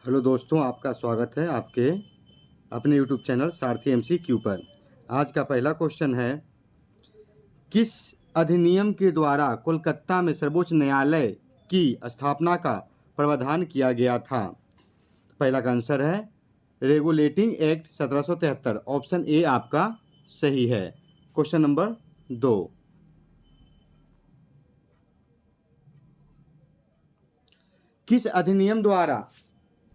Hello दोस्तों, आपका स्वागत है आपके अपने यूट्यूब चैनल सारथी एमसीक्यू पर। आज का पहला क्वेश्चन है, किस अधिनियम के द्वारा कोलकाता में सर्वोच्च न्यायालय की स्थापना का प्रावधान किया गया था? तो पहला का आंसर है रेगुलेटिंग एक्ट 1773। ऑप्शन ए आपका सही है। क्वेश्चन नंबर 2, किस अधिनियम द्वारा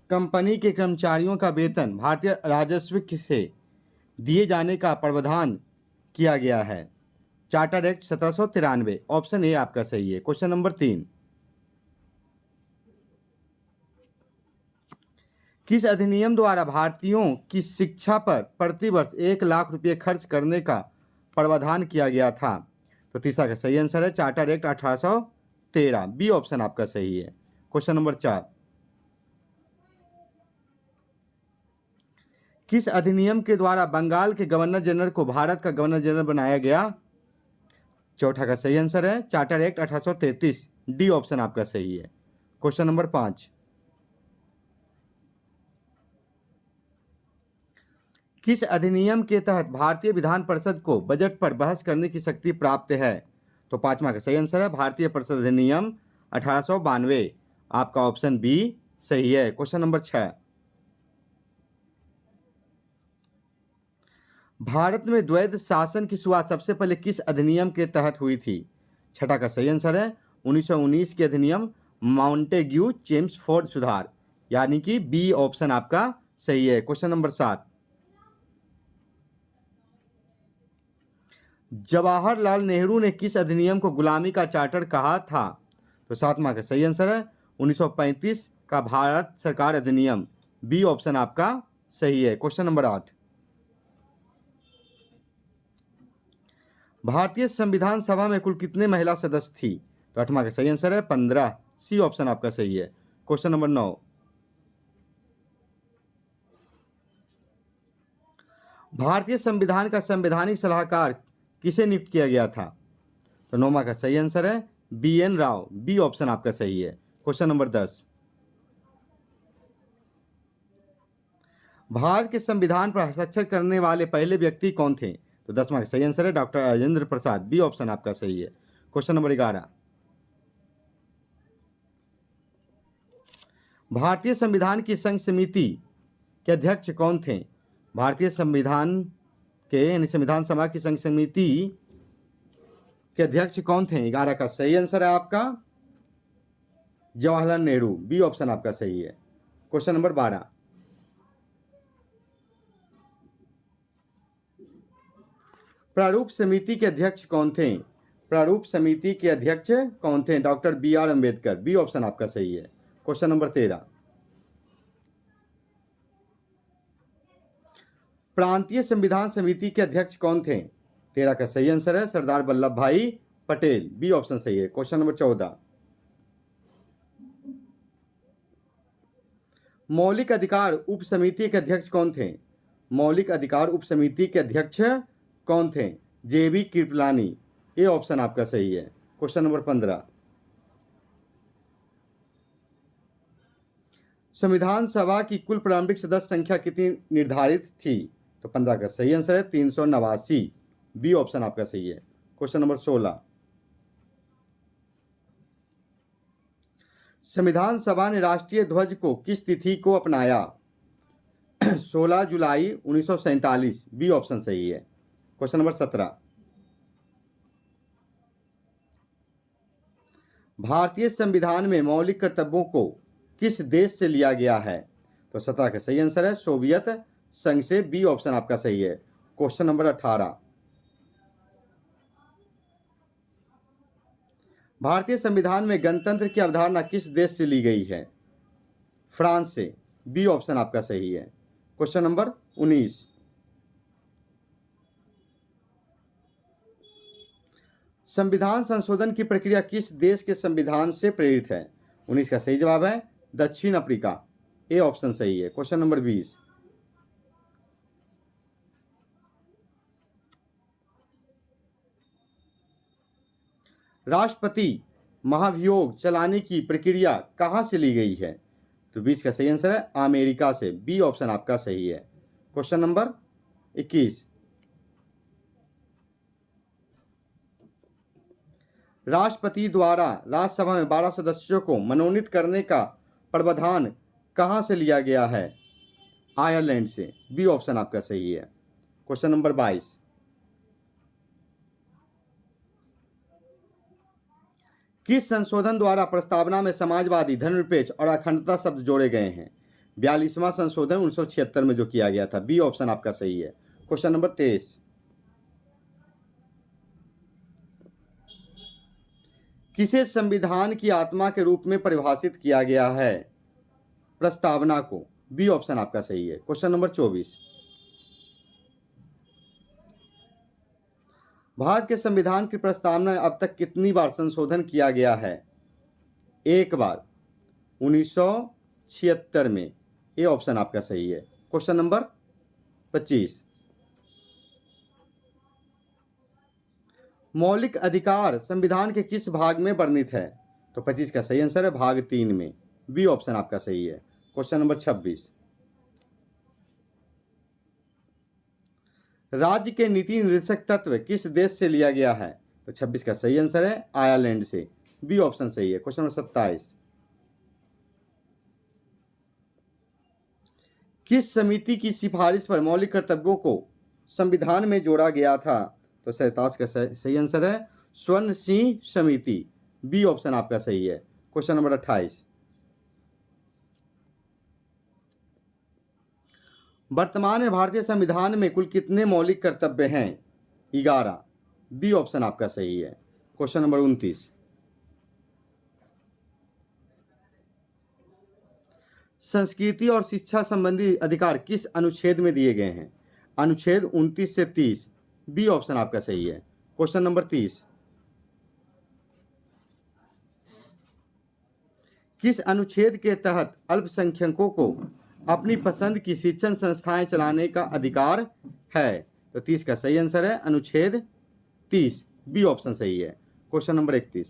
कंपनी के कर्मचारियों का वेतन भारतीय राजस्व से दिए जाने का प्रावधान किया गया है? Charter act 1793। ऑप्शन ए आपका सही है। क्वेश्चन नंबर 3, किस अधिनियम द्वारा भारतीयों की शिक्षा पर प्रतिवर्ष 1 लाख रुपए खर्च करने का प्रावधान किया गया था? तो तीसरा का सही आंसर है चार्टर एक्ट 1813। बी ऑप्शन आपका सही है। क्वेश्चन नंबर 4, किस अधिनियम के द्वारा बंगाल के गवर्नर जनरल को भारत का गवर्नर जनरल बनाया गया? चौथा का सही आंसर है चार्टर एक्ट 1833। डी ऑप्शन आपका सही है। क्वेश्चन नंबर 5, किस अधिनियम के तहत भारतीय विधान परिषद को बजट पर बहस करने की शक्ति प्राप्त है? तो पांचवा का सही आंसर है भारतीय परिषद अधिनियम 1892। आपका ऑप्शन बी सही है। क्वेश्चन नंबर 6, भारत में द्वैध शासन की शुरुआत सबसे पहले किस अधिनियम के तहत हुई थी? छठा का सही आंसर है 1919 के अधिनियम माउंटेग्यू चेम्सफोर्ड सुधार, यानी कि बी ऑप्शन आपका सही है। क्वेश्चन नंबर 7, जवाहरलाल नेहरू ने किस अधिनियम को गुलामी का चार्टर कहा था? तो सातवां का सही आंसर है 1935 का भारत सरकार अधिनियम। बी ऑप्शन आपका सही है। क्वेश्चन नंबर 8, भारतीय संविधान सभा में कुल कितने महिला सदस्य थी? तो आठवां का सही आंसर है 15। सी ऑप्शन आपका सही है। क्वेश्चन नंबर 9, भारतीय संविधान का संवैधानिक सलाहकार किसे नियुक्त किया गया था? तो नौमा का सही आंसर है BN राव। बी ऑप्शन आपका सही है। क्वेश्चन नंबर 10, भारत के संविधान पर हस्ताक्षर करने वाले पहले व्यक्ति कौन थे? तो 10वां का सही आंसर है doctor Rajendra Prasad. B option आपका सही है। क्वेश्चन नंबर 11, भारतीय संविधान की संघ समिति के अध्यक्ष कौन थे? भारतीय संविधान के यानी संविधान सभा की संघ समिति के अध्यक्ष कौन थे? 11 का सही आंसर है आपका जवाहरलाल नेहरू। बी ऑप्शन आपका सही है। क्वेश्चन नंबर 12, प्रारूप समिति के अध्यक्ष कौन थे? प्रारूप समिति के अध्यक्ष कौन थे? Doctor BR Ambedkar. B option आपका सही है। क्वेश्चन नंबर 13, प्रांतीय संविधान समिति के अध्यक्ष कौन थे? 13 का सही आंसर है सरदार वल्लभ भाई पटेल। बी ऑप्शन सही है। क्वेश्चन नंबर 14, मौलिक अधिकार उप समिति के अध्यक्ष कौन थे? मौलिक अधिकार उप समिति के अध्यक्ष कौन थे? JB कृपलानी। ए ऑप्शन आपका सही है। क्वेश्चन नंबर 15, संविधान सभा की कुल प्रारंभिक सदस्य संख्या कितनी निर्धारित थी? तो 15 का सही आंसर है 389। बी ऑप्शन आपका सही है। क्वेश्चन नंबर 16, संविधान सभा ने राष्ट्रीय ध्वज को किस तिथि को अपनाया? 16 जुलाई 1947। बी ऑप्शन सही है। क्वेश्चन नंबर 17, भारतीय संविधान में मौलिक कर्तव्यों को किस देश से लिया गया है? तो 17 का सही आंसर है सोवियत संघ से। बी ऑप्शन आपका सही है। क्वेश्चन नंबर 18, भारतीय संविधान में गणतंत्र की अवधारणा किस देश से ली गई है? फ्रांस से। बी ऑप्शन आपका सही है। क्वेश्चन नंबर 19, संविधान संशोधन की प्रक्रिया किस देश के संविधान से प्रेरित है? 19 का सही जवाब है दक्षिण अफ्रीका। ए ऑप्शन सही है। क्वेश्चन नंबर 20, राष्ट्रपति महाभियोग चलाने की प्रक्रिया कहां से ली गई है? तो 20 का सही आंसर है अमेरिका से, बी ऑप्शन आपका सही है। क्वेश्चन नंबर 21, राष्ट्रपति द्वारा राज्यसभा में 12 सदस्यों को मनोनीत करने का प्रावधान कहां से लिया गया है? आयरलैंड से, बी ऑप्शन आपका सही है। क्वेश्चन नंबर 22, किस संशोधन द्वारा प्रस्तावना में समाजवादी, धर्मनिरपेक्ष और अखंडता शब्द जोड़े गए हैं? 42वां संशोधन 1976 में जो किया गया था, बी ऑप्शन आपका सही है। क्वेश्चन नंबर 23, किसे संविधान की आत्मा के रूप में परिभाषित किया गया है? प्रस्तावना को, बी ऑप्शन आपका सही है। क्वेश्चन नंबर 24, भारत के संविधान की प्रस्तावना में अब तक कितनी बार संशोधन किया गया है? एक बार, 1976 में, ए ऑप्शन आपका सही है। क्वेश्चन नंबर 25, मौलिक अधिकार संविधान के किस भाग में वर्णित है? तो 25 का सही आंसर है भाग 3 में, बी ऑप्शन आपका सही है। क्वेश्चन नंबर 26, राज्य के नीति निर्देशक तत्व किस देश से लिया गया है? तो 26 का सही आंसर है आयरलैंड से, बी ऑप्शन सही है। क्वेश्चन नंबर 27, किस समिति की सिफारिश पर मौलिक कर्तव्यों को संविधान में जोड़ा गया था? तो 27 का सही आंसर है स्वर्ण सिंह समिति, बी ऑप्शन आपका सही है। क्वेश्चन नंबर 28, वर्तमान में भारतीय संविधान में कुल कितने मौलिक कर्तव्य हैं? 11, बी ऑप्शन आपका सही है। क्वेश्चन नंबर 29, संस्कृति और शिक्षा संबंधी अधिकार किस अनुच्छेद में दिए गए हैं? अनुच्छेद 29 से 30, बी ऑप्शन आपका सही है। क्वेश्चन नंबर 30, किस अनुच्छेद के तहत अल्पसंख्यकों को अपनी पसंद की शिक्षण संस्थाएं चलाने का अधिकार है? तो 30 का सही आंसर है अनुच्छेद 30, बी ऑप्शन सही है। क्वेश्चन नंबर 31,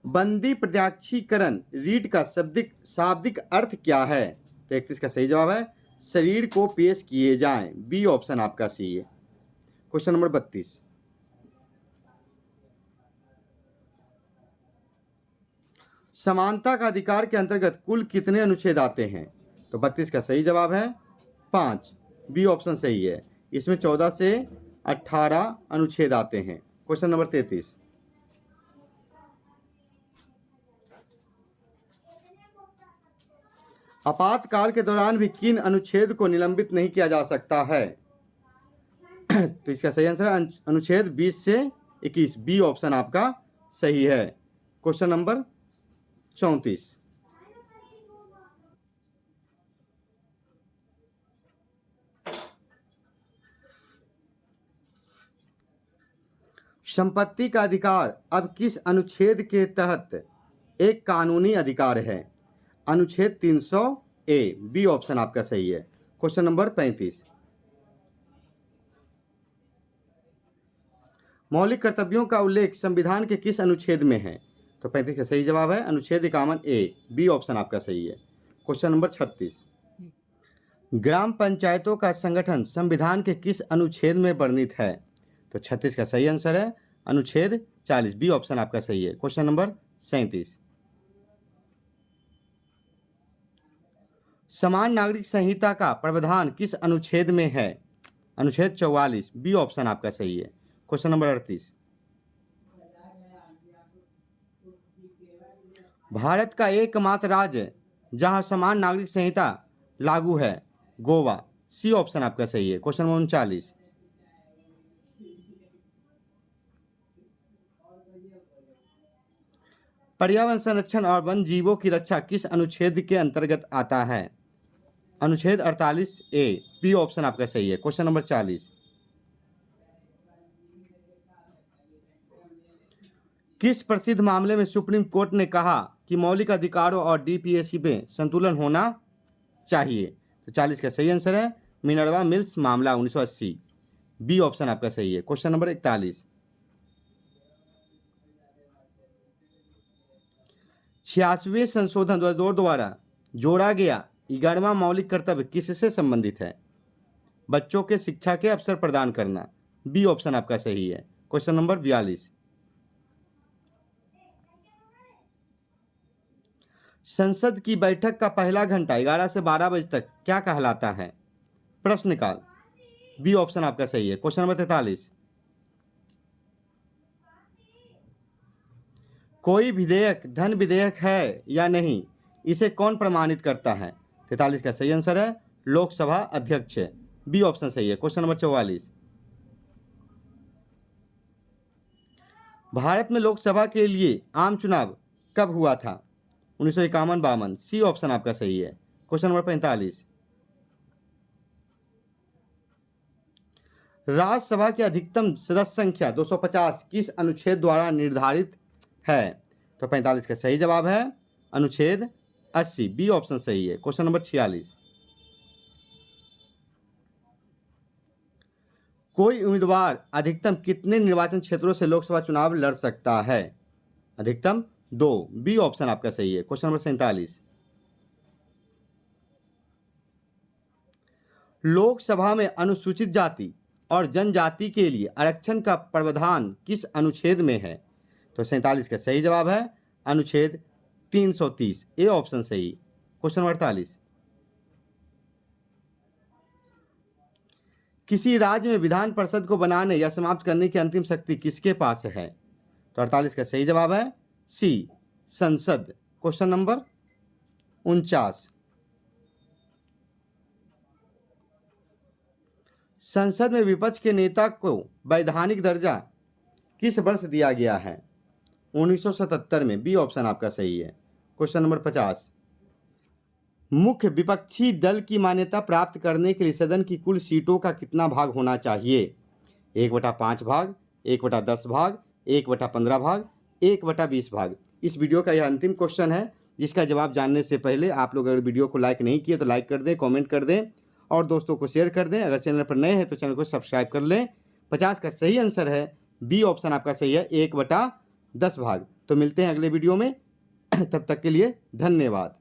बंदी प्रत्याक्षीकरण रीट का शाब्दिक अर्थ क्या है? तो 31 का सही जवाब है शरीर को पेश किए जाएं, बी ऑप्शन आपका सही है। क्वेश्चन नंबर 32, समानता का अधिकार के अंतर्गत कुल कितने अनुच्छेद आते हैं? तो 32 का सही जवाब है 5, बी ऑप्शन सही है। इसमें 14 से 18 अनुच्छेद आते हैं। क्वेश्चन नंबर 33, आपातकाल के दौरान भी किन अनुच्छेद को निलंबित नहीं किया जा सकता है? तो इसका सही आंसर है अनुच्छेद 20 से 21, बी ऑप्शन आपका सही है। क्वेश्चन नंबर 34, संपत्ति का अधिकार अब किस अनुच्छेद के तहत एक कानूनी अधिकार है? अनुच्छेद 300 ए, बी ऑप्शन आपका सही है। क्वेश्चन नंबर 35, मौलिक कर्तव्यों का उल्लेख संविधान के किस अनुच्छेद में है? तो 35 का सही जवाब है अनुच्छेद 51 ए, बी ऑप्शन आपका सही है। क्वेश्चन नंबर 36, ग्राम पंचायतों का संगठन संविधान के किस अनुच्छेद में वर्णित है? तो 36 का सही आंसर है अनुच्छेद 40, बी ऑप्शन आपका सही है। क्वेश्चन नंबर 37, समान नागरिक संहिता का प्रावधान किस अनुच्छेद में है? अनुच्छेद 44, बी ऑप्शन आपका सही है। क्वेश्चन नंबर 38, भारत का एकमात्र राज्य जहां समान नागरिक संहिता लागू है गोवा, सी ऑप्शन आपका सही है। क्वेश्चन नंबर 39, पर्यावरण संरक्षण और वन जीवों की रक्षा किस अनुच्छेद के अंतर्गत आता है? अनुच्छेद 48 ए, बी ऑप्शन आपका सही है। क्वेश्चन नंबर 40, किस प्रसिद्ध मामले में सुप्रीम कोर्ट ने कहा कि मौलिक अधिकारों और डीपीएससी में संतुलन होना चाहिए? तो 40 का सही आंसर है मिनर्वा मिल्स मामला 1980, बी ऑप्शन आपका सही है। क्वेश्चन नंबर 41, 86वें संशोधन 2002 द्वारा जोड़ा गया 11वां मौलिक कर्तव्य किससे संबंधित है? बच्चों के शिक्षा के अवसर प्रदान करना। बी ऑप्शन आपका सही है। क्वेश्चन नंबर 42, संसद की बैठक का पहला घंटा 11 से 12 बजे तक क्या कहलाता है? प्रश्नकाल। बी ऑप्शन आपका सही है। क्वेश्चन नंबर 43, कोई विधेयक धन विधेयक है या नहीं, इसे कौन प्रमाणित करता है? 43 का सही आंसर है लोकसभा अध्यक्ष। बी ऑप्शन सही है। क्वेश्चन नंबर 44, भारत में लोकसभा के लिए आम चुनाव कब हुआ था? 1951-52। सी ऑप्शन आपका सही है। क्वेश्चन नंबर 45, राज्यसभा की अधिकतम सदस्य संख्या 250 किस अनुच्छेद द्वारा निर्धारित है? तो 45 का सही जवाब है अनुच्छेद 80। बी ऑप्शन सही है। क्वेश्चन नंबर 46, कोई उम्मीदवार अधिकतम कितने निर्वाचन क्षेत्रों से लोकसभा चुनाव लड़ सकता है? अधिकतम 2। बी ऑप्शन आपका सही है। क्वेश्चन नंबर 47, लोकसभा में अनुसूचित जाति और जनजाति के लिए आरक्षण का प्रावधान किस अनुच्छेद में है? तो 47 का सही जवाब है अनुच्छेद 330। ए ऑप्शन सही। क्वेश्चन नंबर 48, किसी राज्य में विधान परिषद को बनाने या समाप्त करने की अंतिम शक्ति किसके पास है? तो 48 का सही जवाब है सी, संसद। क्वेश्चन नंबर 49, संसद में विपक्ष के नेता को वैधानिक दर्जा किस वर्ष दिया गया है? 1977 में। बी ऑप्शन आपका सही है। क्वेश्चन नंबर 50, मुख्य विपक्षी दल की मान्यता प्राप्त करने के लिए सदन की कुल सीटों का कितना भाग होना चाहिए? 1/5 भाग, 1/10 भाग, 1/15 भाग, 1/20 भाग। इस वीडियो का यह अंतिम क्वेश्चन है, जिसका जवाब जानने से पहले आप लोग अगर वीडियो को लाइक नहीं किए तो लाइक कर दें, कमेंट कर दें और दोस्तों को शेयर कर दें। अगर चैनल पर नए हैं तो चैनल को सब्सक्राइब कर लें। 50 का सही आंसर है बी ऑप्शन आपका सही है 1/10 भाग। तो मिलते हैं अगले वीडियो में, तब तक के लिए धन्यवाद।